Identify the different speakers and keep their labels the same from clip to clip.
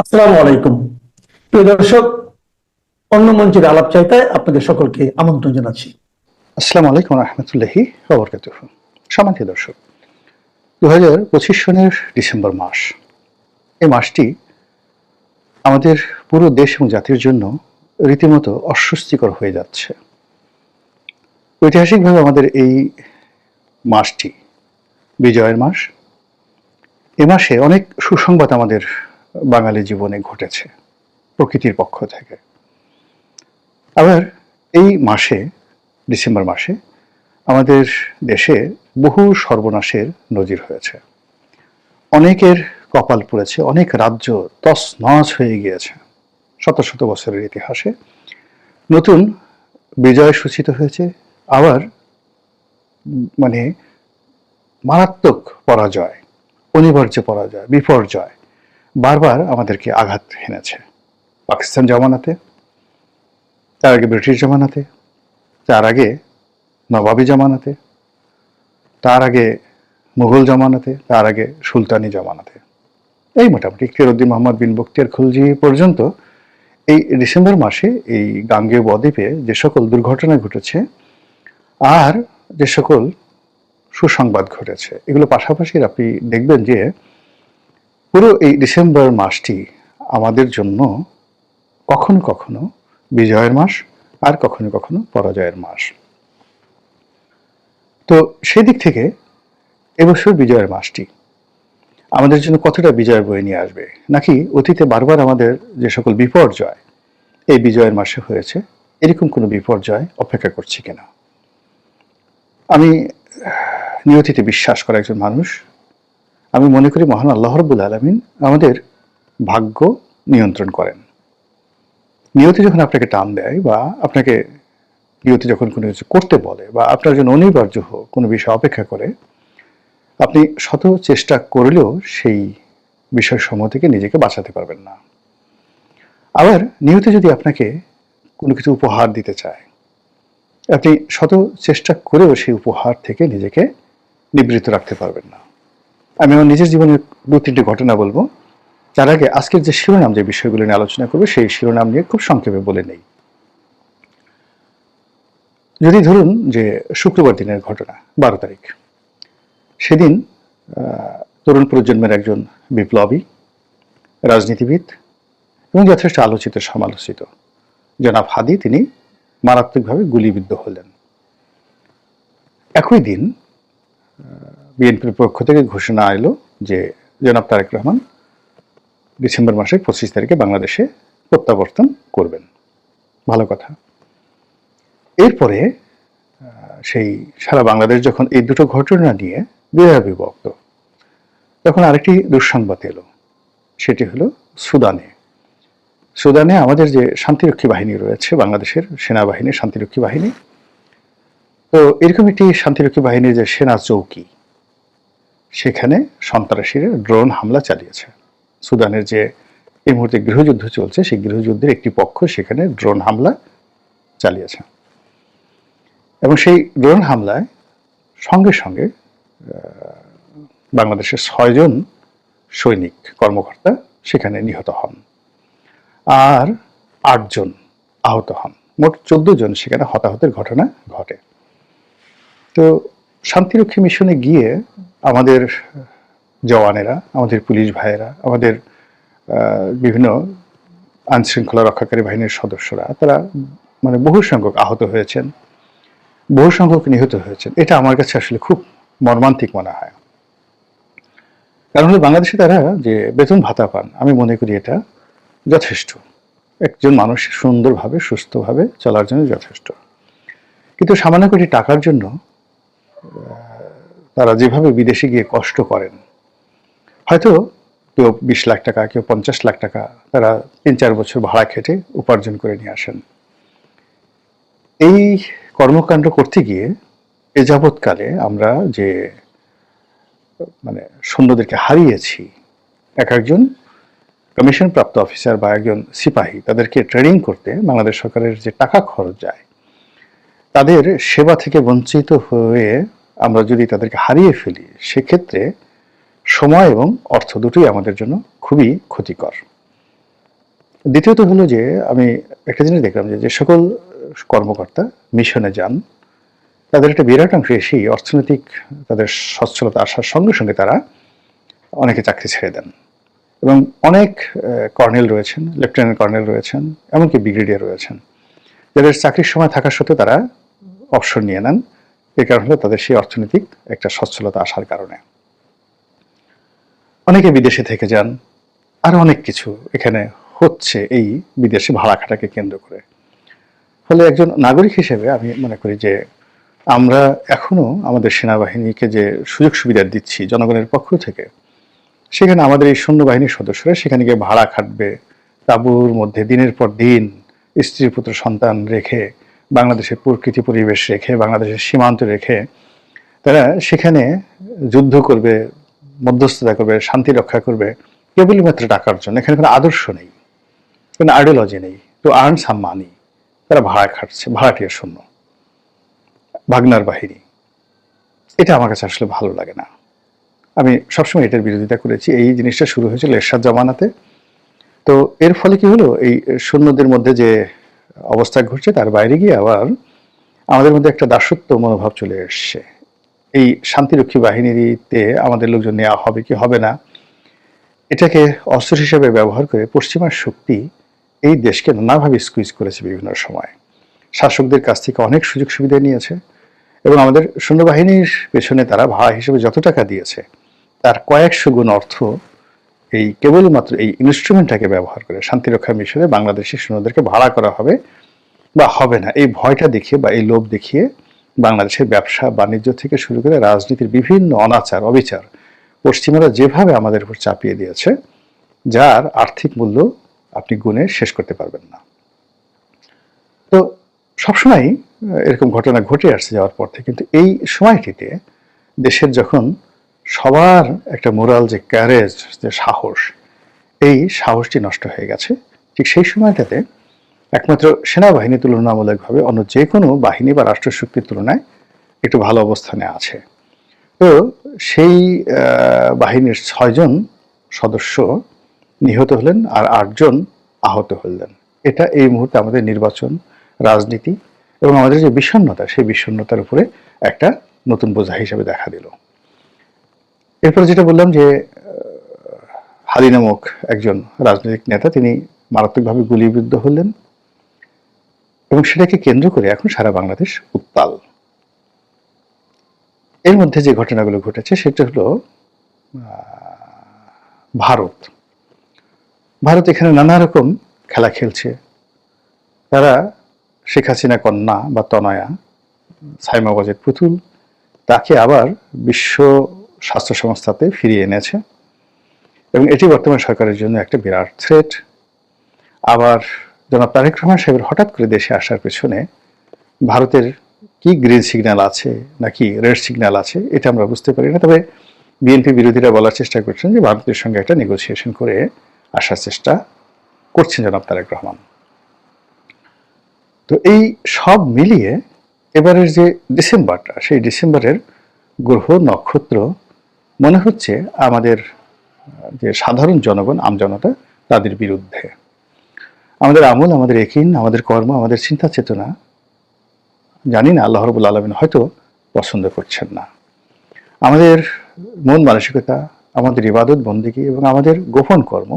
Speaker 1: আসসালামু আলাইকুম। প্রিয় দর্শক, অন্য মঞ্চের আলাপ চাইতায় আপনাদের সকলকে আমন্ত্রণ জানাচ্ছি।
Speaker 2: আসসালামু আলাইকুম রহমতুল্লাহি ওবরকাতুহ। সম্মানিত দর্শক, 2025 সনের ডিসেম্বর মাস, এই মাসটি আমাদের পুরো দেশ এবং জাতির জন্য রীতিমতো অস্বস্তিকর হয়ে যাচ্ছে। ঐতিহাসিকভাবে আমাদের এই মাসটি বিজয়ের মাস। এ মাসে অনেক সুসংবাদ আমাদের বাঙালি জীবনে ঘটেছে প্রকৃতির পক্ষ থেকে। আবার এই মাসে, ডিসেম্বর মাসে, আমাদের দেশে বহু সর্বনাশের নজির হয়েছে। অনেকের কপাল পুড়েছে, অনেক রাজ্য তছনছ হয়ে গিয়েছে। শত শত বছরের ইতিহাসে নতুন বিজয় সূচিত হয়েছে, আবার মানে মারাত্মক পরাজয়, অনিবার্য পরাজয়, বিপর্যয় বারবার আমাদেরকে আঘাত হেনেছে। পাকিস্তান জমানাতে, তার আগে ব্রিটিশ জমানাতে, তার আগে নবাবী জমানাতে, তার আগে মুঘল জমানাতে, তার আগে সুলতানি জমানাতে, এই মোটামুটি ইখতিয়ারউদ্দিন মোহাম্মদ বিন বখতিয়ার খলজি পর্যন্ত এই ডিসেম্বর মাসে এই গাঙ্গেয় বদ্বীপে যে সকল দুর্ঘটনা ঘটেছে আর যে সকল সুসংবাদ ঘটেছে, এগুলো পাশাপাশি আপনি দেখবেন যে পুরো এই ডিসেম্বর মাসটি আমাদের জন্য কখনো কখনো বিজয়ের মাস, আর কখনো কখনো পরাজয়ের মাস। তো সেদিক থেকে এবছর বিজয়ের মাসটি আমাদের জন্য কতটা বিজয় বয়ে নিয়ে আসবে, নাকি অতীতে বারবার আমাদের যে সকল বিপর্যয় এই বিজয়ের মাসে হয়েছে, এরকম কোনো বিপর্যয় অপেক্ষা করছি কিনা। আমি নিয়তিতে বিশ্বাস করা একজন মানুষ। আমি মনে করি মহান আল্লাহ রাব্বুল আলামিন আমাদের ভাগ্য নিয়ন্ত্রণ করেন। নিয়তি যখন আপনাকে টান দেয়, বা আপনাকে নিয়তি যখন কোনো কিছু করতে বলে, বা আপনার জন্য অনিবার্য হোক কোনো বিষয় অপেক্ষা করে, আপনি শত চেষ্টা করলেও সেই বিষয়সমূহ থেকে নিজেকে বাঁচাতে পারবেন না। আবার নিয়তি যদি আপনাকে কোনো কিছু উপহার দিতে চায়, আপনি শত চেষ্টা করেও সেই উপহার থেকে নিজেকে নিবৃত্ত রাখতে পারবেন না। আমি আমার নিজের জীবনের 2-3টি ঘটনা বলবো। তার আগে আজকের যে শিরোনাম, যে বিষয়গুলো নিয়ে আলোচনা করবো, সেই শিরোনাম নিয়ে খুব সংক্ষেপে বলে নেই। যদি ধরুন যে শুক্রবার দিনের ঘটনা, 12 তারিখ, সেদিন তরুণ প্রজন্মের একজন বিপ্লবী, রাজনীতিবিদ এবং যথেষ্ট আলোচিত সমালোচিত জনাব হাদি, তিনি মারাত্মকভাবে গুলিবিদ্ধ হলেন। একই দিন বিএনপির পক্ষ থেকে ঘোষণা এলো যে জনাব তারেক রহমান ডিসেম্বর মাসের 25 তারিখে বাংলাদেশে প্রত্যাবর্তন করবেন। ভালো কথা। এরপরে সেই সারা বাংলাদেশ যখন এই দুটো ঘটনা নিয়ে দ্বিধায় বিভক্ত, তখন আরেকটি দুঃসংবাদ এলো। সেটি হলো সুদানে আমাদের যে শান্তিরক্ষী বাহিনী রয়েছে, বাংলাদেশের সেনাবাহিনীর শান্তিরক্ষী বাহিনী, তো এরকম একটি শান্তিরক্ষী বাহিনীর যে সেনা চৌকি, সেখানে সন্ত্রাসীরা ড্রোন হামলা চালিয়েছে। সুদানের যে এই মুহূর্তে গৃহযুদ্ধ চলছে, সেই গৃহযুদ্ধের একটি পক্ষ সেখানে ড্রোন হামলা চালিয়েছে, এবং সেই ড্রোন হামলায় সঙ্গে সঙ্গে বাংলাদেশের 6 জন সৈনিক কর্মকর্তা সেখানে নিহত হন, আর 8 জন আহত হন। মোট 14 জন সেখানে হতাহতের ঘটনা ঘটে। তো শান্তিরক্ষী মিশনে গিয়ে আমাদের জওয়ানেরা, আমাদের পুলিশ ভাইয়েরা, আমাদের বিভিন্ন আইনশৃঙ্খলা রক্ষাকারী বাহিনীর সদস্যরা, তারা বহু সংখ্যক আহত হয়েছেন, বহু সংখ্যক নিহত হয়েছেন। এটা আমার কাছে আসলে খুব মর্মান্তিক মনে হয়। কারণ হলো বাংলাদেশে তারা যে বেতন ভাতা পান, আমি মনে করি এটা যথেষ্ট, একজন মানুষ সুন্দরভাবে সুস্থভাবে চলার জন্য যথেষ্ট। কিন্তু সামান্য কোটি টাকার জন্য তারা যেভাবে বিদেশে গিয়ে কষ্ট করেন, হয়তো কেউ 20 লাখ টাকা, কেউ 50 লাখ টাকা তারা 3-4 বছর ভাড়া খেটে উপার্জন করে নিয়ে আসেন। এই কর্মকাণ্ড করতে গিয়ে এ যাবৎকালে আমরা যে সৈন্যদেরকে হারিয়েছি, এক একজন কমিশন প্রাপ্ত অফিসার বা একজন সিপাহী, তাদেরকে ট্রেনিং করতে বাংলাদেশ সরকারের যে টাকা খরচ যায়, তাদের সেবা থেকে বঞ্চিত হয়ে আমরা যদি তাদেরকে হারিয়ে ফেলি, সেক্ষেত্রে সময় এবং অর্থ দুটোই আমাদের জন্য খুবই ক্ষতিকর। দ্বিতীয়ত হলো যে আমি একটা জিনিস দেখলাম যে যে সকল কর্মকর্তা মিশনে যান তাদের একটা বিরাট অংশ এসেই অর্থনৈতিক তাদের সচ্ছলতা আসার সঙ্গে সঙ্গে তারা অনেকে চাকরি ছেড়ে দেন এবং অনেক কর্নেল রয়েছেন, লেফটেন্যান্ট কর্নেল রয়েছেন, এমনকি ব্রিগেডিয়ার রয়েছেন, যাদের চাকরির সময় থাকা সত্ত্বেও তারা অবসর নিয়ে নেন। এর কারণ হলো তাদের সেই অর্থনৈতিক একটা সচ্ছলতা আসার কারণে। অনেকে বিদেশে থেকে যান, আরো অনেক কিছু এখানে হচ্ছে এই বিদেশে ভাড়া খাটাকে কেন্দ্র করে। ফলে একজন নাগরিক হিসেবে আমি মনে করি যে আমরা এখনো আমাদের সেনাবাহিনীকে যে সুযোগ সুবিধা দিচ্ছি জনগণের পক্ষ থেকে, সেখানে আমাদের এই সৈন্যবাহিনীর সদস্যরা সেখানে গিয়ে ভাড়া খাটবে, তাঁবুর মধ্যে দিনের পর দিন স্ত্রী পুত্র সন্তান রেখে, বাংলাদেশের প্রকৃতি পরিবেশ রেখে, বাংলাদেশের সীমান্ত রেখে তারা সেখানে যুদ্ধ করবে, মধ্যস্থতা করবে, শান্তি রক্ষা করবে কেবলই মাত্র টাকার জন্য। এখানে কোনো আদর্শ নেই, কোনো আইডিওলজি নেই, তো আর্ন সাম মানি। তারা ভাড়া খাটছে, ভাড়াটিয়া শূন্য ভাগনার বাহিনী। এটা আমার কাছে আসলে ভালো লাগে না। আমি সবসময় এটার বিরোধিতা করেছি। এই জিনিসটা শুরু হয়েছিল এরশাদ জামানাতে। তো এর ফলে কি হলো, এই সৈন্যদের মধ্যে যে অবস্থা ঘটছে তার বাইরে গিয়ে আবার আমাদের মধ্যে একটা দাসত্ব মনোভাব চলে এসছে। এই শান্তিরক্ষী বাহিনীতে আমাদের লোকজন নেওয়া হবে কি হবে না, এটাকে অস্ত্র হিসেবে ব্যবহার করে পশ্চিমার শক্তি এই দেশকে নানাভাবে স্কুইজ করেছে বিভিন্ন সময়। শাসকদের কাছ থেকে অনেক সুযোগ সুবিধা নিয়েছে এবং আমাদের সৈন্যবাহিনীর পেছনে তারা ভাড়া হিসেবে যত টাকা দিয়েছে তার কয়েকশো গুণ অর্থ এই কেবলমাত্র এই ইনস্ট্রুমেন্টটাকে ব্যবহার করে শান্তিরক্ষা মিশনে বাংলাদেশি সৈন্যদেরকে ভাড়া করা হবে বা হবে না, এই ভয়টা দেখিয়ে বা এই লোভ দেখিয়ে বাংলাদেশের ব্যবসা বাণিজ্য থেকে শুরু করে রাজনীতির বিভিন্ন অনাচার অবিচার পশ্চিমারা যেভাবে আমাদের উপর চাপিয়ে দিয়েছে, যার আর্থিক মূল্য আপনি গুণে শেষ করতে পারবেন না। তো সবসময় এরকম ঘটনা ঘটে আসছে যাওয়ার পর থেকে, কিন্তু এই সময়টিতে দেশের যখন সবার একটা মোরাল যে ক্যারেজ, যে সাহস, এই সাহসটি নষ্ট হয়ে গেছে, ঠিক সেই সময়টাতে একমাত্র সেনাবাহিনী তুলনামূলকভাবে অন্য যে কোনো বাহিনী বা রাষ্ট্রশক্তির তুলনায় একটু ভালো অবস্থানে আছে। তো সেই বাহিনীর 6 জন সদস্য নিহত হলেন আর 8 জন আহত হলেন। এটা এই মুহূর্তে আমাদের নির্বাচন, রাজনীতি এবং আমাদের যে বিষণ্ণতা, সেই বিষণ্ণতার উপরে একটা নতুন বোঝা হিসেবে দেখা দিল। এরপরে যেটা বললাম যে হাদি নামক একজন রাজনৈতিক নেতা, তিনি মারাত্মকভাবে গুলিবিদ্ধ হলেন এবং সেটাকে কেন্দ্র করে এখন সারা বাংলাদেশ উত্তাল। এর মধ্যে যে ঘটনাগুলো ঘটেছে সেটা হলো ভারত ভারত এখানে নানা রকম খেলা খেলছে। তারা শেখ হাসিনা কন্যা বা তনয়া সাইমাবাজের পুতুল, তাকে আবার বিশ্ব স্বাস্থ্য সংস্থাতে ফিরিয়ে এনেছে এবং এটি বর্তমান সরকারের জন্য একটা বিরাট থ্রেট। আবার জনাব তারেক রহমান সাহেবের হঠাৎ করে দেশে আসার পেছনে ভারতের কি গ্রিন সিগন্যাল আছে নাকি রেড সিগন্যাল আছে এটা আমরা বুঝতে পারি না। তবে বিএনপি বিরোধীরা বলার চেষ্টা করছেন যে ভারতের সঙ্গে একটা নেগোসিয়েশন করে আসার চেষ্টা করছেন জনাব তারেক রহমান। তো এই সব মিলিয়ে এবারের যে ডিসেম্বরটা, সেই ডিসেম্বরের গ্রহ নক্ষত্র মনে হচ্ছে আমাদের যে সাধারণ জনগণ, আমজনতা, তাদের বিরুদ্ধে। আমাদের আমল, আমাদের একিন, আমাদের কর্ম, আমাদের চিন্তা চেতনা জানি না আল্লাহ রাব্বুল আলামিন হয়তো পছন্দ করছেন না। আমাদের মন মানসিকতা, আমাদের ইবাদত বন্দেগী এবং আমাদের গোপন কর্ম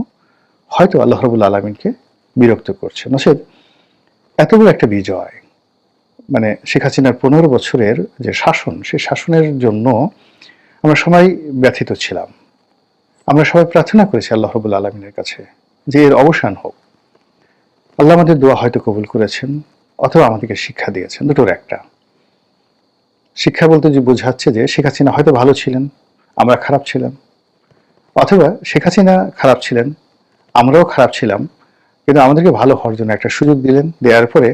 Speaker 2: হয়তো আল্লাহ রাব্বুল আলামিনকে বিরক্ত করছে। নচেত এত বড় একটা বিজয়, মানে শেখ হাসিনার 15 বছরের যে শাসন, সেই শাসনের জন্য আমরা সবাই ব্যথিত ছিলাম। আমরা সবাই প্রার্থনা করেছি আল্লাহ রাব্বুল আলামিনের কাছে যে এর অবসান হোক। আল্লাহ আমাদের দোয়া হয়তো কবুল করেছেন অথবা আমাদেরকে শিক্ষা দিয়েছেন। দুটোর একটা। শিক্ষা বলতে যে বোঝাচ্ছে যে শেখ হাসিনা হয়তো ভালো ছিলেন, আমরা খারাপ ছিলাম, অথবা শেখ হাসিনা খারাপ ছিলেন, আমরাও খারাপ ছিলাম, কিন্তু আমাদেরকে ভালো হওয়ার জন্য একটা সুযোগ দিলেন। দেওয়ার পরে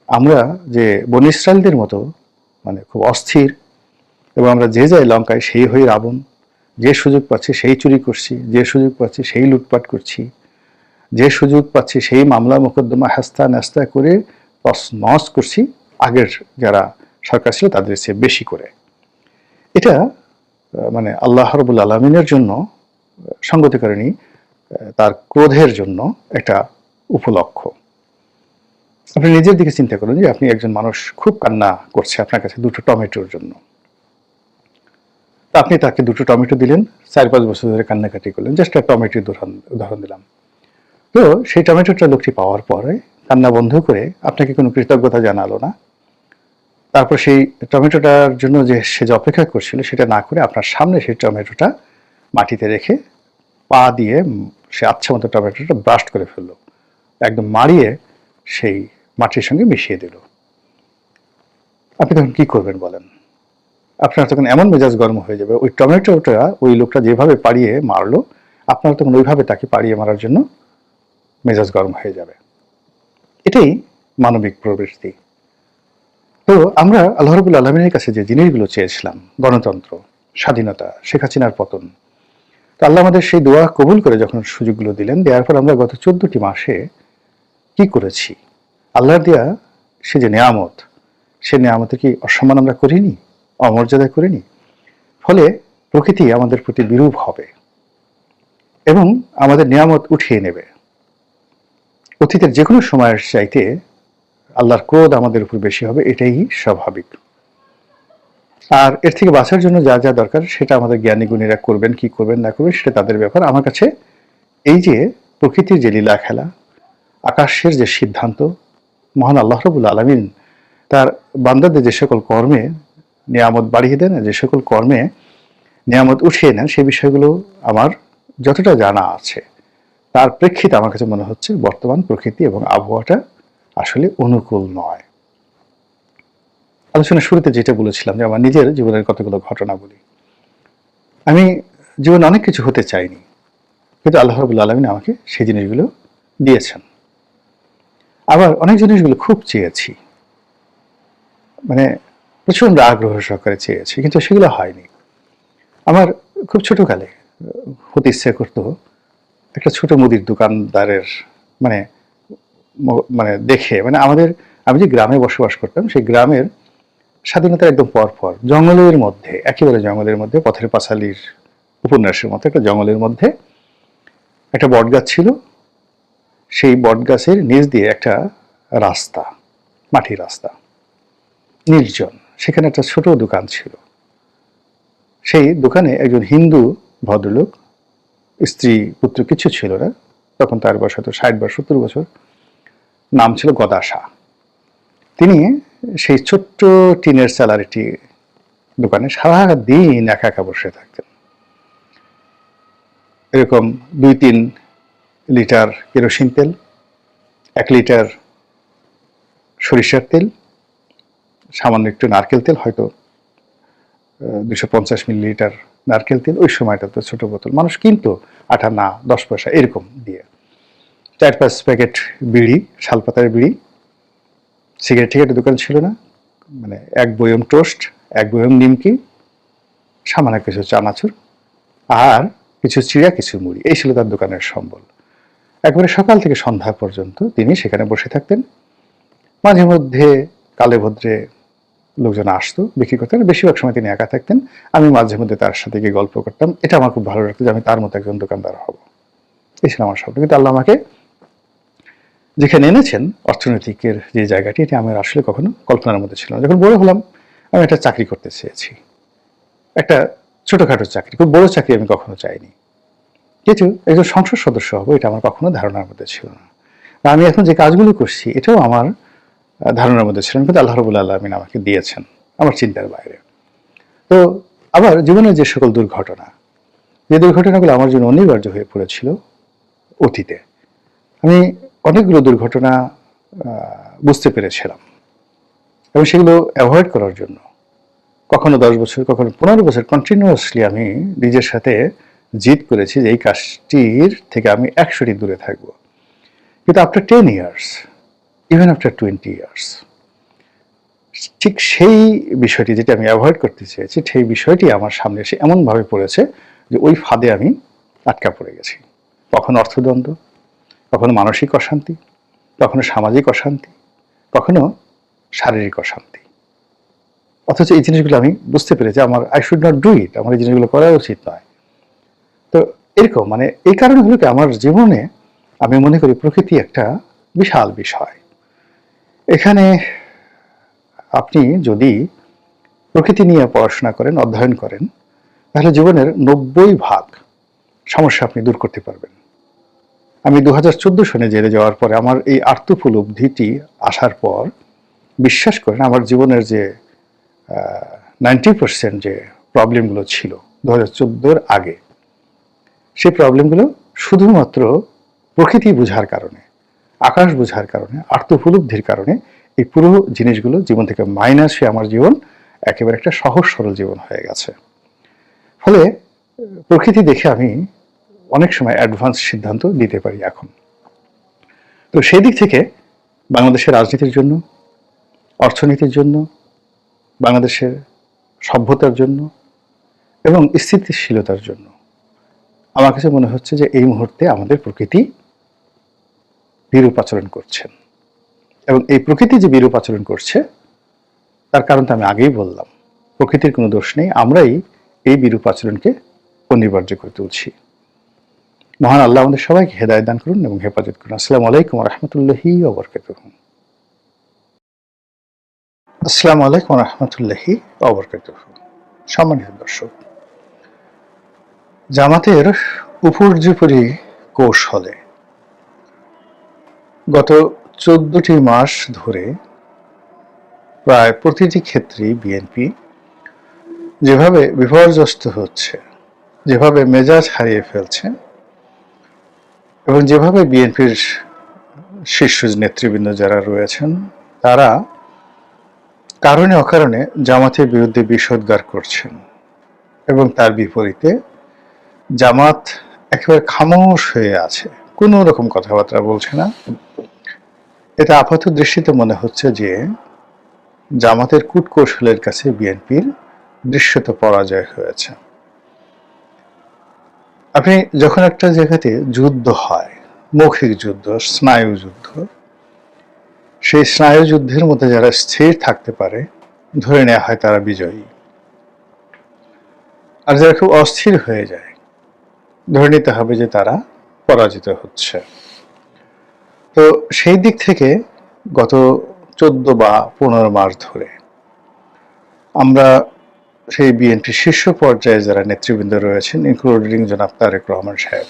Speaker 2: আমরা যে বনী ইসরাইলদের মতো মানে খুব অস্থির এবং আমরা যে যাই লঙ্কায় সেই হয়ে রাবণ, যে সুযোগ পাচ্ছি সেই চুরি করছি, যে সুযোগ পাচ্ছি সেই লুটপাট করছি, যে সুযোগ পাচ্ছি সেই মামলা মোকদ্দমা হাস্তা নাস্তা করে নস করছি আগের যারা সরকার ছিল তাদের চেয়ে বেশি করে। এটা মানে আল্লাহ রাব্বুল আলামিনের জন্য সঙ্গতিকারিণী, তার ক্রোধের জন্য একটা উপলক্ষ। আপনি নিজের দিকে চিন্তা করুন যে আপনি একজন মানুষ খুব কান্না করছে আপনার কাছে দুটো টমেটোর জন্য। তা আপনি তাকে দুটো টমেটো দিলেন, 4-5 বছর ধরে কান্নাকাটি করলেন, জাস্ট একটা টমেটোর উদাহরণ দিলাম। তো সেই টমেটোটা লোকটি পাওয়ার পরে কান্না বন্ধ করে আপনাকে কোনো কৃতজ্ঞতা জানালো না। তারপর সেই টমেটোটার জন্য সে যে অপেক্ষা করছিল সেটা না করে আপনার সামনে সেই টমেটোটা মাটিতে রেখে পা দিয়ে সে আচ্ছা মতো টমেটোটা ব্রাস্ট করে ফেললো, একদম মারিয়ে সেই মাটির সঙ্গে মিশিয়ে দিল। আপনি তখন কি করবেন বলেন? আপনার তখন এমন মেজাজ গরম হয়ে যাবে, ওই টমেটোটা ওই লোকটা যেভাবে পাড়িয়ে মারলো আপনার তখন ওইভাবে তাকে পাড়িয়ে মারার জন্য মেজাজ গরম হয়ে যাবে। এটাই মানবিক প্রবৃত্তি। তো আমরা আল্লাহ রাব্বুল আলামিনের কাছে যে জিনিসগুলো চেয়েছিলাম, গণতন্ত্র, স্বাধীনতা, শেখ হাসিনার পতন, তো আল্লাহ আমাদের সেই দোয়া কবুল করে যখন সুযোগগুলো দিলেন, দেওয়ার পর আমরা গত 14টি মাসে কি করেছি? আল্লাহর দেয়া সে যে নেয়ামত, সে নেয়ামতের কি অসম্মান আমরা করিনি, অমর্যাদা করিনি? ফলে প্রকৃতি আমাদের প্রতি বিরূপ হবে এবং আমাদের নেয়ামত উঠিয়ে নেবে। অতীতের যে কোনো সময়ের চাইতে আল্লাহর ক্রোধ আমাদের উপর বেশি হবে, এটাই স্বাভাবিক। আর এর থেকে বাঁচার জন্য যা যা দরকার সেটা আমাদের জ্ঞানী গুণীরা করবেন, কি করবেন না করবেন সেটা তাদের ব্যাপার। আমার কাছে এই যে প্রকৃতির যে লীলা খেলা, আকাশের যে সিদ্ধান্ত, মহান আল্লাহ রাব্বুল আলামিন তার বান্দাদের যে সকল কর্মে নিয়ামত বাড়িয়ে দেন, যে সকল কর্মে নিয়ামত উঠিয়ে নেন, সেই বিষয়গুলো আমার যতটা জানা আছে তার প্রেক্ষিতে আমার কাছে মনে হচ্ছে বর্তমান প্রকৃতি এবং আবহাওয়াটা আসলে অনুকূল নয়। আলোচনার শুরুতে যেটা বলেছিলাম যে আমার নিজের জীবনের কতগুলো ঘটনা বলি। আমি জীবনে অনেক কিছু হতে চাইনি, কিন্তু আল্লাহ রাব্বুল আলামিন আমাকে সেই জিনিসগুলো দিয়েছেন। আবার অনেক জিনিসগুলো খুব চেয়েছি, মানে প্রচন্ড আগ্রহ সহকারে চেয়েছি, কিন্তু সেগুলো হয়নি। আমার খুব ছোটকালে হতে ইচ্ছে করতো একটা ছোট মুদির দোকানদারের মানে মানে দেখে, মানে আমি যে গ্রামে বসবাস করতাম সেই গ্রামের স্বাধীনতার একদম পরপর জঙ্গলের মধ্যে, একেবারে জঙ্গলের মধ্যে, পথের পাঁচালীর উপন্যাসের মতো একটা জঙ্গলের মধ্যে একটা বট গাছ ছিল। সেই বট গাছের নিচ দিয়ে একটা রাস্তা, মাটির রাস্তা, নির্জন। সেখানে একটা ছোট দোকান ছিল। সেই দোকানে একজন হিন্দু ভদ্রলোক, স্ত্রী পুত্র কিছু ছিল না, তখন তার বয়স হয়তো 60 বা 70 বছর, নাম ছিল গদাশা। তিনি সেই ছোট্ট টিনের চালার একটি দোকানে সারাদিন একা একা বসে থাকতেন। এরকম 2-3 লিটার কেরোসিন তেল, 1 লিটার সরিষার তেল, সামান্য একটু নারকেল তেল, হয়তো 250 মিলিলিটার নারকেল তেল, ওই সময়টা তো ছোট বোতল মানুষ কিনতো 8 আনা 10 পয়সা এরকম দিয়ে, 4-5 প্যাকেট বিড়ি, শালপাতার বিড়ি, সিগারেট টিগারেটের দোকান ছিল না, মানে 1 বয়ম টোস্ট, 1 বয়ম নিমকি, সামান্য কিছু চানাচুর আর কিছু চিড়া, কিছু মুড়ি, এই ছিল তার দোকানের সম্বল। একবারে সকাল থেকে সন্ধ্যা পর্যন্ত তিনি সেখানে বসে থাকতেন। মাঝে মধ্যে কালে ভদ্রে লোকজন আসতো বিক্রি করতেন, বেশিরভাগ সময় তিনি একা থাকতেন। আমি মাঝে মধ্যে তার সাথে গিয়ে গল্প করতাম। এটা আমার খুব ভালো লাগতো যে আমি তার মতো একজন দোকানদার হব, এই ছিল আমার স্বপ্ন। কিন্তু আল্লাহ আমাকে যেখানে এনেছেন, অর্থনৈতিকের যে জায়গাটি, এটি আমার আসলে কখনো কল্পনার মধ্যে ছিল না। যখন বড় হলাম আমি একটা চাকরি করতে চেয়েছি, একটা ছোটখাটো চাকরি, খুব বড় চাকরি আমি কখনো চাইনি। কিন্তু একজন সংসদ সদস্য হবো এটা আমার কখনো ধারণার মধ্যে ছিল না। আমি এখন যে কাজগুলো করছি এটাও আমার ধারণার মধ্যে ছিল না, কিন্তু আল্লাহ রাব্বুল আলামিন আমাকে দিয়েছেন আমার চিন্তার বাইরে। তো আবার জীবনের যে সকল দুর্ঘটনা, যে দুর্ঘটনাগুলো আমার জন্য অনিবার্য হয়ে পড়েছিল অতীতে, আমি অনেকগুলো দুর্ঘটনা বুঝতে পেরেছিলাম এবং সেগুলো অ্যাভয়েড করার জন্য কখনো 10 বছর, কখনো 15 বছর কন্টিনিউয়াসলি আমি নিজের সাথে জিদ করেছি যে এই কাজটির থেকে আমি 100টি দূরে থাকবো। কিন্তু after 10 years, even after 20 years, ঠিক সেই বিষয়টি যেটা আমি অ্যাভয়েড করতে চেয়েছি, সেই বিষয়টি আমার সামনে এসে এমনভাবে পড়েছে যে ওই ফাঁদে আমি আটকা পড়ে গেছি। কখনো অর্থদ্বন্দ্ব, কখনো মানসিক অশান্তি, কখনো সামাজিক অশান্তি, কখনো শারীরিক অশান্তি। অথচ এই জিনিসগুলো আমি বুঝতে পেরেছি আমার I should not do it, আমার এই জিনিসগুলো করা উচিত নয়। তো এরকম মানে এই কারণে হলো কি আমার জীবনে আমি মনে করি প্রকৃতি একটা বিশাল বিষয়। এখানে আপনি যদি প্রকৃতি নিয়ে পড়াশোনা করেন, অধ্যয়ন করেন, তাহলে জীবনের 90% সমস্যা আপনি দূর করতে পারবেন। আমি 2014 সনে জেলে যাওয়ার পরে আমার এই আত্মোপলব্ধিটি আসার পর বিশ্বাস করেন আমার জীবনের যে 90% যে প্রবলেমগুলো ছিল 2014 আগে, সেই প্রবলেমগুলো শুধুমাত্র প্রকৃতি বোঝার কারণে, আকাশ বোঝার কারণে, আত্মোপলব্ধির কারণে এই পুরো জিনিসগুলো জীবন থেকে মাইনাস হয়ে আমার জীবন একেবারে একটা সহজ সরল জীবন হয়ে গেছে। ফলে প্রকৃতি দেখে আমি অনেক সময় অ্যাডভান্স সিদ্ধান্ত নিতে পারি এখন। তো সেই দিক থেকে বাংলাদেশের রাজনীতির জন্য, অর্থনীতির জন্য, বাংলাদেশের সভ্যতার জন্য এবং স্থিতিশীলতার জন্য আমার কাছে মনে হচ্ছে যে এই মুহূর্তে আমাদের প্রকৃতি বিরূপ আচরণ করছেন। এবং এই প্রকৃতি যে বিরূপ আচরণ করছে তার কারণ তো আমি আগেই বললাম, প্রকৃতির কোনো দোষ নেই, আমরাই এই বিরূপ আচরণকে অনিবার্য করে তুলছি। মহান আল্লাহ আমাদের সবাইকে হেদায়েত দান করুন এবং হেফাজত করুন। আসসালামু আলাইকুম ওয়া রাহমাতুল্লাহি ওয়া বারাকাতুহু। আসসালামু আলাইকুম ওয়া রাহমাতুল্লাহি ওয়া বারাকাতুহু। সম্মানিত দর্শক, জামাতের উপর্যুপরি কৌশলে গত 14টি মাস ধরে প্রায় প্রতিটি ক্ষেত্রেই বিএনপি যেভাবে বিপর্যস্ত হচ্ছে, যেভাবে মেজাজ হারিয়ে ফেলছে এবং যেভাবে বিএনপির শীর্ষ নেতৃবৃন্দ যারা রয়েছেন তারা কারণে অকারণে জামাতের বিরুদ্ধে বিষোদ্গার করছেন এবং তার বিপরীতে জামাত একেবারে খামোশ হয়ে আছে, কোনো রকম কথাবার্তা বলছে না। এটা আপাত দৃষ্টিতে মনে হচ্ছে যে জামাতের কূটকৌশলের কাছে বিএনপির দৃশ্যত পরাজয় হয়েছে। আপনি যখন একটা জায়গাতে যুদ্ধ হয়, মৌখিক যুদ্ধ, স্নায়ু যুদ্ধ, সেই স্নায়ু যুদ্ধের মধ্যে যারা স্থির থাকতে পারে ধরে নেওয়া হয় তারা বিজয়ী, আর যারা খুব অস্থির হয়ে যায় ধরে নিতে হবে যে তারা পরাজিত হচ্ছে। তো সেই দিক থেকে গত 14 বা 15 মাস ধরে আমরা সেই বিএনপি শীর্ষ পর্যায়ে যারা নেতৃবৃন্দ রয়েছেন, ইনক্লুডিং জনাব তারেক রহমান সাহেব,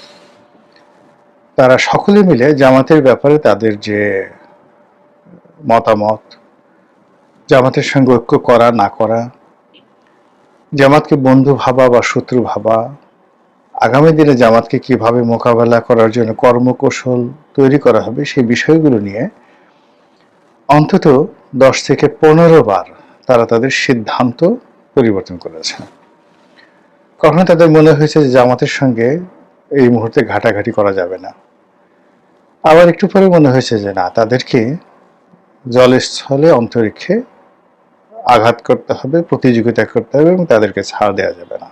Speaker 2: তারা সকলে মিলে জামাতের ব্যাপারে তাদের যে মতামত, জামাতের সঙ্গে ঐক্য করা না করা, জামাতকে বন্ধু ভাবা বা শত্রু ভাবা, আগামী দিনে জামাতকে কিভাবে মোকাবেলা করার জন্য কর্মকৌশল তৈরি করা হবে, সেই বিষয়গুলো নিয়ে অন্তত 10 থেকে 15 বার তারা তাদের সিদ্ধান্ত পরিবর্তন করেছে। কখনো তাদের মনে হয়েছে যে জামাতের সঙ্গে এই মুহূর্তে ঘাটাঘাটি করা যাবে না, আবার একটু পরে মনে হয়েছে যে না, তাদেরকে জলস্থলে অন্তরিক্ষে আঘাত করতে হবে, প্রতিযোগিতা করতে হবে এবং তাদেরকে ছাড় দেওয়া যাবে না।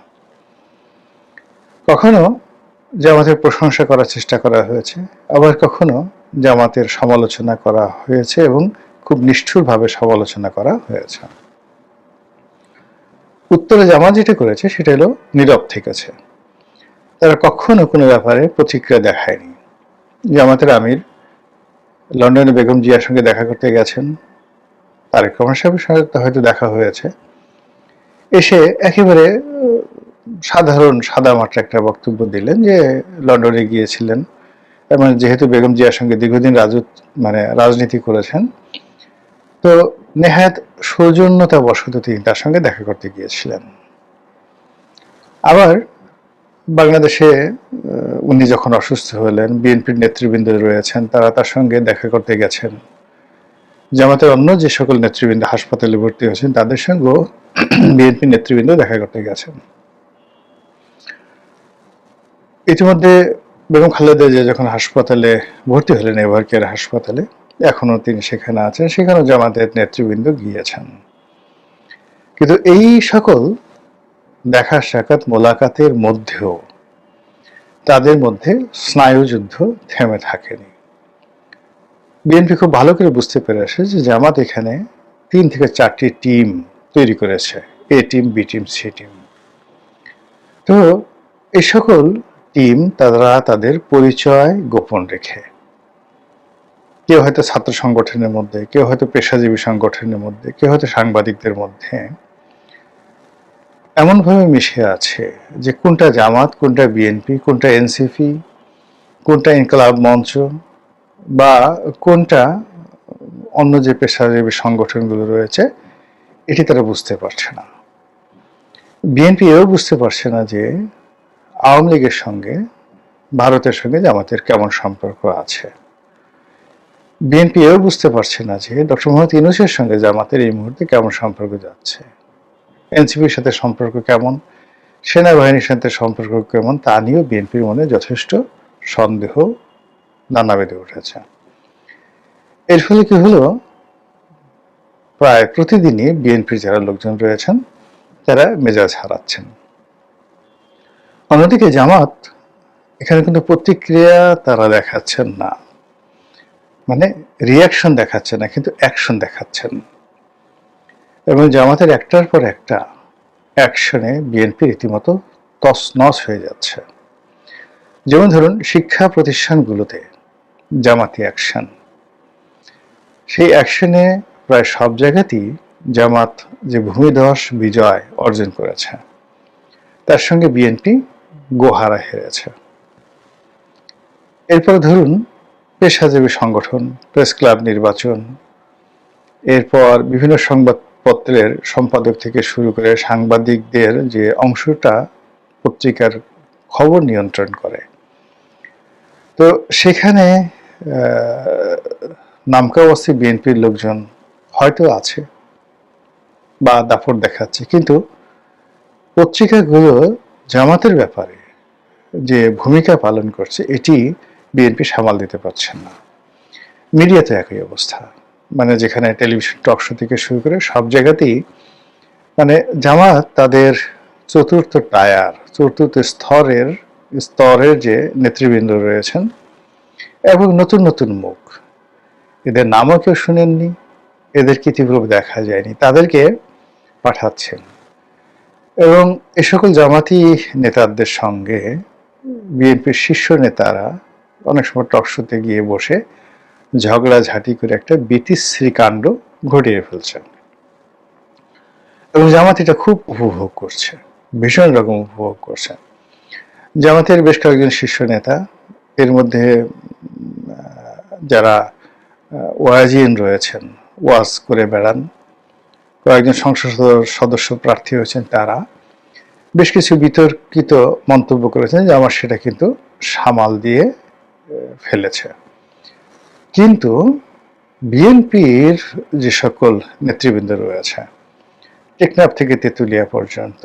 Speaker 2: কখনো জামাতের প্রশংসা করার চেষ্টা করা হয়েছে, আবার কখনো জামাতের সমালোচনা করা হয়েছে এবং খুব নিষ্ঠুরভাবে সমালোচনা করা হয়েছে। উত্তরে জামাত যেটা করেছে সেটা হলো নীরব থেকেছে, তারা কখনো কোনো ব্যাপারে প্রতিক্রিয়া দেখায়নি। জামাতের আমির লন্ডনে বেগম জিয়ার সঙ্গে দেখা করতে গেছেন, তারেক রহমান সাহেবের সঙ্গে হয়তো দেখা হয়েছে, এসে একেবারে সাধারণ সাদামাটা একটা বক্তব্য দিলেন যে লন্ডনে গিয়েছিলেন এবং যেহেতু বেগম জিয়ার সঙ্গে দীর্ঘদিন রাজনীতি করেছেন, তো নেহাত সৌজন্যতা বশত তিনি তার সঙ্গে দেখা করতে গিয়েছিলেন। আবার বাংলাদেশে উনি যখন অসুস্থ হলেন, বিএনপির নেতৃবৃন্দ রয়েছেন তারা তার সঙ্গে দেখা করতে গেছেন। জামাতের অন্য যে সকল নেতৃবৃন্দ হাসপাতালে ভর্তি হয়েছেন তাদের সঙ্গেও বিএনপি নেতৃবৃন্দ দেখা করতে গেছেন। ইতিমধ্যে বেগম খালেদা জিয়া যখন হাসপাতালে ভর্তি হলেন, এভার কেয়ার হাসপাতালে, এখনো তিনি সেখানে আছেন, সেখানেও জামাতের নেতৃবৃন্দ গিয়েছেন। কিন্তু এই সকল দেখা সাক্ষাৎ মোলাকাতের মধ্যেও তাদের মধ্যে স্নায়ুযুদ্ধ থেমে থাকেনি। বিএনপি খুব ভালো করে বুঝতে পেরেছে যে জামাত এখানে 3 থেকে 4টি টিম তৈরি করেছে, A team, B team, C team. তো এই সকল টিম তারা তাদের পরিচয় গোপন রেখে, কেউ হয়তো ছাত্র সংগঠনের মধ্যে, কেউ হয়তো পেশাজীবী সংগঠনের মধ্যে, কেউ হয়তো সাংবাদিকদের মধ্যে এমনভাবে মিশে আছে যে কোনটা জামাত, কোনটা বিএনপি, কোনটা এনসিপি, কোনটা ইনকলাব মঞ্চ বা কোনটা অন্য যে পেশাজীবী সংগঠনগুলো রয়েছে, এটি তারা বুঝতে পারছে না। বিএনপি এও বুঝতে পারছে না যে আওয়ামী লীগের সঙ্গে ভারতের সঙ্গে জামাতের কেমন সম্পর্ক আছে। বিএনপি এও বুঝতে পারছে না যে ডক্টর মোহাম্মদ ইউনূসের সঙ্গে জামাতের এই মুহূর্তে কেমন সম্পর্ক যাচ্ছে, এনসিপির সাথে সম্পর্ক কেমন, সেনাবাহিনীর সাথে সম্পর্ক কেমন, তা নিয়েও বিএনপির মনে যথেষ্ট সন্দেহ নানা বেঁধে উঠেছে। এর ফলে কি হলো, প্রায় প্রতিদিনই বিএনপির যারা লোকজন রয়েছেন তারা মেজাজ হারাচ্ছেন। অন্যদিকে জামাত এখানে কিন্তু প্রতিক্রিয়া তারা দেখাচ্ছেন না, মানে রিয়াকশন দেখাচ্ছে না, কিন্তু অ্যাকশন দেখাচ্ছেন। এবং জামাতের একটার পর একটা অ্যাকশনে বিএনপি রীতিমতো তছনছ হয়ে যাচ্ছে। যেমন ধরুন, শিক্ষা প্রতিষ্ঠানগুলোতে জামাতি অ্যাকশন, সেই অ্যাকশনে প্রায় সব জায়গাতেই জামাত যে ভূমিধস বিজয় অর্জন করেছে, তার সঙ্গে বিএনপি গোহারা হেরেছে। এরপর ধরুন, পেশাজীবী সংগঠন, প্রেস ক্লাব নির্বাচন, এরপর বিভিন্ন সংবাদপত্রের সম্পাদক থেকে শুরু করে সাংবাদিকদের যে অংশটা পত্রিকার খবর নিয়ন্ত্রণ করে, তো সেখানে নামকাওয়াস্তে বিএনপির লোকজন হয়তো আছে বা দাপট দেখাচ্ছে, কিন্তু পত্রিকাগুলো জামাতের ব্যাপারে যে ভূমিকা পালন করছে এটি বিএনপি সামাল দিতে পারছেন না। মিডিয়াতে একই অবস্থা, মানে যেখানে টেলিভিশন টক শো থেকে শুরু করে সব জায়গাতেই মানে জামাত তাদের চতুর্থ টায়ার, চতুর্থ স্তরের যে নেতৃবৃন্দ রয়েছেন এবং নতুন নতুন মুখ, এদের নামও কেউ শুনেননি, এদেরকে ইতিপূর্বে দেখা যায়নি, তাদেরকে পাঠাচ্ছেন। এবং এ সকল জামাতি নেতাদের সঙ্গে বিএনপির শীর্ষ নেতারা অনেক সময় টকশোতে গিয়ে বসে ঝগড়াঝাটি করে একটা বিতিশ্রী কাণ্ড ঘটিয়ে ফেলছেন। এবং জামাত এটা খুব উপভোগ করছে, ভীষণ রকম উপভোগ করছে। জামাতের বেশ কয়েকজন শীর্ষ নেতা, এর মধ্যে যারা ওয়াজিন রয়েছেন, ওয়াজ করে বেড়ান, কয়েকজন সংসদ সদস্য প্রার্থী হয়েছেন, তারা বেশ কিছু বিতর্কিত মন্তব্য করেছেন যে আমার সেটা কিন্তু সামাল দিয়ে ফেলেছে। কিন্তু বিএনপির যে সকল নেতৃবৃন্দ রয়েছে, টেকনাফ থেকে তেঁতুলিয়া পর্যন্ত,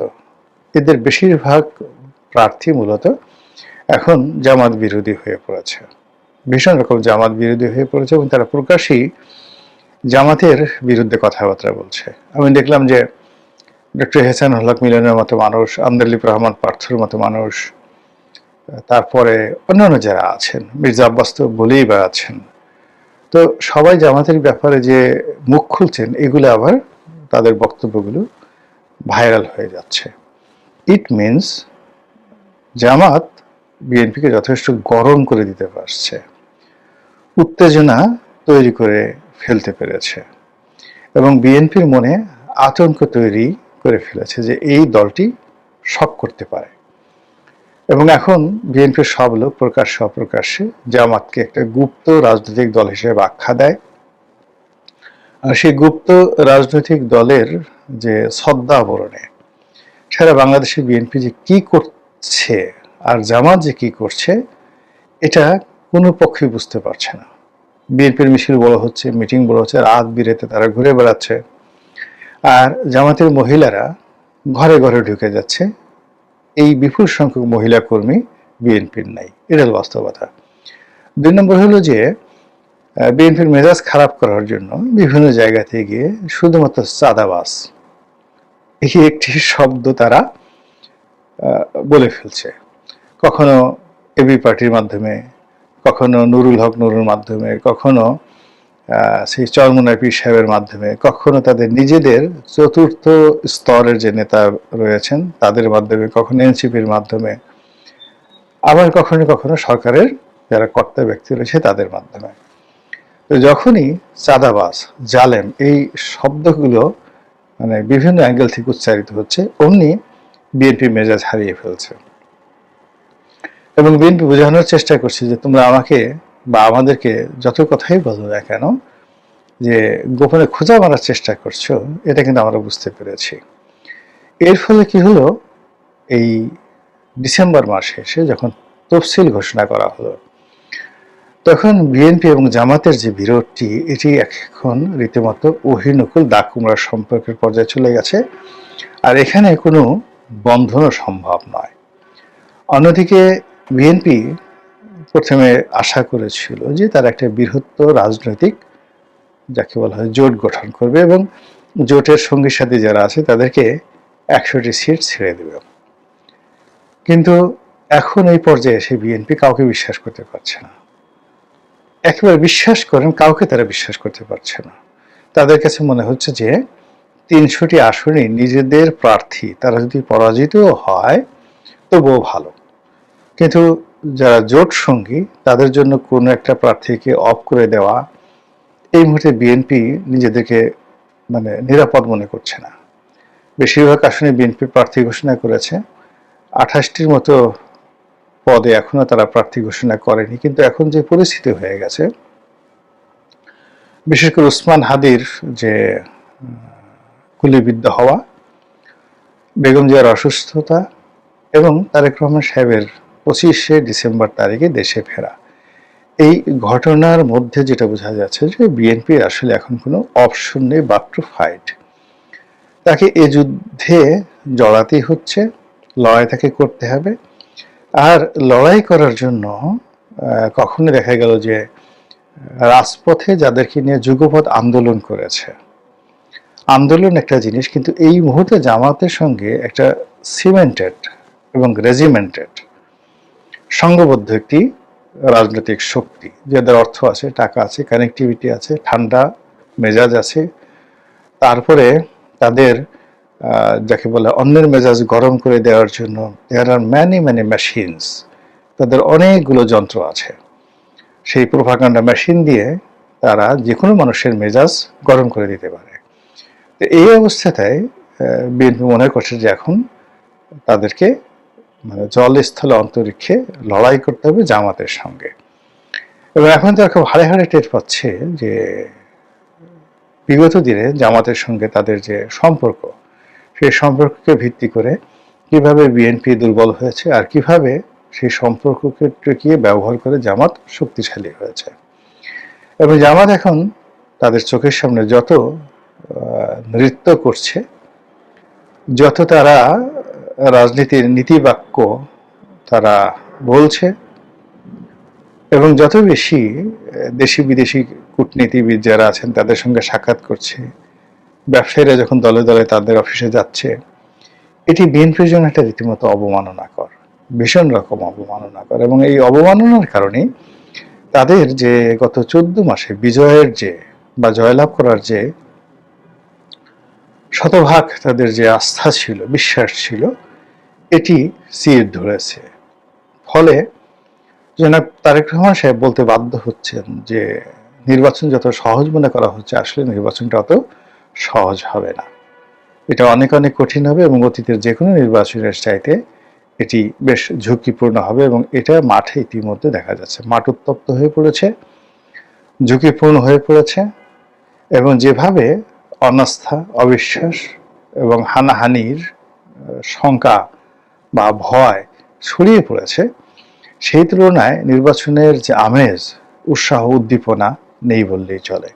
Speaker 2: এদের বেশিরভাগ প্রার্থী মূলত এখন জামাত বিরোধী হয়ে পড়েছে, ভীষণ রকম জামাত বিরোধী হয়ে পড়েছে, এবং তারা প্রকাশ্যেই জামাতের বিরুদ্ধে কথাবার্তা বলছে। আমি দেখলাম যে ডক্টর এহসানুল হক মিলনের মতো মানুষ, আন্দরলিপ রহমান পার্থর মতো মানুষ, তারপরে অন্যান্য যারা আছেন, মির্জা আব্বাস তো বলেই বেড়াচ্ছেন, তো সবাই জামাতের ব্যাপারে যে মুখ খুলছেন, এগুলো আবার তাদের বক্তব্যগুলো ভাইরাল হয়ে যাচ্ছে। ইট মিনস জামাত বিএনপিকে যথেষ্ট গরম করে দিতে পারছে, উত্তেজনা তৈরি করে ফেলতে পেরেছে, এবং বিএনপির মনে আতঙ্ক তৈরি করে ফেলেছে যে এই দলটি সব করতে পারে। এবং এখন বিএনপির সব লোক প্রকাশ্যে অপ্রকাশ্যে জামাতকে একটা গুপ্ত রাজনৈতিক দল হিসেবে আখ্যা দেয়। আর সেই গুপ্ত রাজনৈতিক দলের যে ছদ্মাবরণে সারা বাংলাদেশে বিএনপি যে কি করছে আর জামাত যে কি করছে, এটা কোনো পক্ষে বুঝতে পারছে না। বিএনপির মিছিল বড় হচ্ছে, মিটিং বড় হচ্ছে, রাত বিরেতে তারা ঘুরে বেড়াচ্ছে, আর জামাতের মহিলারা ঘরে ঘরে ঢুকে যাচ্ছে। এই বিপুল সংখ্যক মহিলা কর্মী বিএনপির নাই, এটা বাস্তবতা। 2 নম্বর হলো যে বিএনপির মেজাজ খারাপ করার জন্য বিভিন্ন জায়গাতে গিয়ে শুধুমাত্র চাঁদাবাজ এই একটি শব্দ তারা বলে ফেলছে, কখনো এবি পার্টির মাধ্যমে, কখনো নুরুল হক নুরুর মাধ্যমে, কখনো সেই চরমোনাই পীর সাহেবের মাধ্যমে, কখনো তাদের নিজেদের চতুর্থ স্তরের যে নেতা রয়েছেন তাদের মাধ্যমে, কখনো এনসিপির মাধ্যমে। আবার কখনো কখনো সরকারের যারা কর্তা ব্যক্তি রয়েছে তাদের মাধ্যমে। তো যখনই চাঁদাবাজ, জালেম এই শব্দগুলো মানে বিভিন্ন অ্যাঙ্গেল থেকে উচ্চারিত হচ্ছে, অমনি বিএনপি মেজাজ হারিয়ে ফেলছে এবং বিএনপি বোঝানোর চেষ্টা করছে যে তোমরা আমাকে বা আমাদেরকে যত কথাই বলো না কেন, যে গোপনে খোঁজা মারার চেষ্টা করছো, এটা কিন্তু আমরা বুঝতে পেরেছি। এর ফলে কি হলো, এই ডিসেম্বর মাসে এসে যখন তফসিল ঘোষণা করা হলো, তখন বিএনপি এবং জামাতের যে বিরোধটি, এটি এখন রীতিমতো অহিনকুল দাগ কুমড়ার সম্পর্কের পর্যায়ে চলে গেছে, আর এখানে কোনো বন্ধনও সম্ভব নয়। অন্যদিকে বিএনপি প্রথমে আশা করেছিল যে তারা একটা বৃহত্তর রাজনৈতিক, যাকে বলা হয় জোট গঠন করবে এবং জোটের সঙ্গী সাথী যারা আছে তাদেরকে 100টি সিট ছেড়ে দেবে। কিন্তু এখন এই পর্যায়ে এসে বিএনপি কাউকে বিশ্বাস করতে পারছে না। একেবারে বিশ্বাস করেন, কাউকে তারা বিশ্বাস করতে পারছে না। তাদের কাছে মনে হচ্ছে যে 300টি আসনে নিজেদের প্রার্থী তারা যদি পরাজিত হয় তবুও ভালো, কিন্তু যারা জোট সঙ্গী তাদের জন্য কোনো একটা প্রার্থীকে অফ করে দেওয়া, এই মুহূর্তে বিএনপি নিজেদেরকে মানে নিরাপদ মনে করছে না। বেশিরভাগ আসনে বিএনপি প্রার্থী ঘোষণা করেছে, 28টির মতো পদে এখনো তারা প্রার্থী ঘোষণা করেনি। কিন্তু এখন যে পরিস্থিতি হয়ে গেছে, বিশেষ করে ওসমান হাদির যে গুলিবিদ্ধ হওয়া, বেগম জিয়ার অসুস্থতা এবং তারেক রহমান সাহেবের 25শে ডিসেম্বর তারিখে দেশে ফেরা, এই ঘটনার মধ্যে যেটা বোঝা যাচ্ছে যে বিএনপির আসলে এখন কোনো অপশন নেই বাট টু ফাইট। তাকে এ যুদ্ধে জড়াতেই হচ্ছে, লড়াই তাকে করতে হবে। আর লড়াই করার জন্য কখনো দেখা গেল যে রাজপথে যাদেরকে নিয়ে যুগপৎ আন্দোলন করেছে, আন্দোলন একটা জিনিস, কিন্তু এই মুহূর্তে জামাতের সঙ্গে একটা সিমেন্টেড এবং রেজিমেন্টেড সংঘবদ্ধ একটি রাজনৈতিক শক্তি, যাদের অর্থ আছে, টাকা আছে, কানেক্টিভিটি আছে, ঠান্ডা মেজাজ আছে, তারপরে তাদের যাকে বলে অন্যের মেজাজ গরম করে দেওয়ার জন্য দেয়ার আর ম্যানি মেশিনস, তাদের অনেকগুলো যন্ত্র আছে। সেই প্রোপাগান্ডা মেশিন দিয়ে তারা যে কোনো মানুষের মেজাজ গরম করে দিতে পারে। তো এই অবস্থাটায় বিএনপি মনে করছে যে এখন তাদেরকে মানে জল স্থলে অন্তরিক্ষে লড়াই করতে হবে জামাতের সঙ্গে। এবং এখন তারা খুব হাড়ে হাড়ে টের পাচ্ছে যে বিগত দিনে জামাতের সঙ্গে তাদের যে সম্পর্ক, সেই সম্পর্ককে ভিত্তি করে কিভাবে বিএনপি দুর্বল হয়েছে আর কিভাবে সেই সম্পর্ককে টিকিয়ে ব্যবহার করে জামাত শক্তিশালী হয়েছে। এবং জামাত এখন তাদের চোখের সামনে যত নৃত্য করছে, যত তারা রাজনীতির নীতিবাক্য তারা বলছে এবং যত বেশি দেশি বিদেশি কূটনীতিবিদ যারা আছেন তাদের সঙ্গে সাক্ষাৎ করছে, ব্যবসায়ীরা যখন দলে দলে তাদের অফিসে যাচ্ছে, এটি বিএনপির জন্য একটা রীতিমতো অবমাননাকর, ভীষণ রকম অবমাননাকর। এবং এই অবমাননার কারণে তাদের যে গত 14 মাসে বিজয়ের যে বা জয়লাভ করার যে শতভাগ তাদের যে আস্থা ছিল, বিশ্বাস ছিল, এটি চির ধরেছে। ফলে জনাব তারেক রহমান সাহেব বলতে বাধ্য হচ্ছেন যে নির্বাচন যত সহজ মনে করা হচ্ছে, আসলে নির্বাচনটা অত সহজ হবে না, এটা অনেক অনেক কঠিন হবে এবং অতীতের যে কোনো নির্বাচনের চাইতে এটি বেশ ঝুঁকিপূর্ণ হবে। এবং এটা মাঠে ইতিমধ্যে দেখা যাচ্ছে, মাঠ উত্তপ্ত হয়ে পড়েছে, ঝুঁকিপূর্ণ হয়ে পড়েছে এবং যেভাবে অনাস্থা, অবিশ্বাস এবং হানাহানির শঙ্কা বা ভয় ছড়িয়ে পড়েছে, সেই তুলনায় নির্বাচনের যে আমেজ, উৎসাহ, উদ্দীপনা নেই বললেই চলে।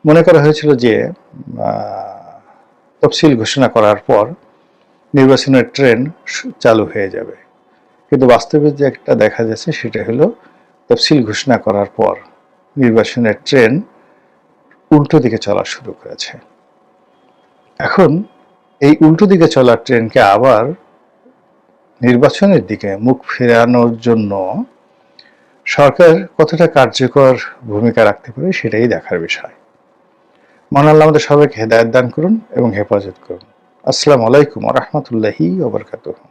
Speaker 2: মনে করা হয়েছিল যে তফসিল ঘোষণা করার পর নির্বাচনের ট্রেন চালু হয়ে যাবে, কিন্তু বাস্তবে যে একটা দেখা যাচ্ছে সেটা হলো তফসিল ঘোষণা করার পর নির্বাচনের ট্রেন উল্টো দিকে চলা শুরু করেছে। এখন এই উল্টো দিকে চলা ট্রেনকে আবার নির্বাচনের দিকে মুখ ফেরানোর জন্য সরকার কতটা কার্যকর ভূমিকা রাখতে পারে সেটাই দেখার বিষয়। মহান আল্লাহ আমাদের সবাইকে হেদায়েত দান করুন এবং হেফাজত করুন। আসসালামু আলাইকুম ওয়া রাহমাতুল্লাহি ওয়া বারাকাতুহু।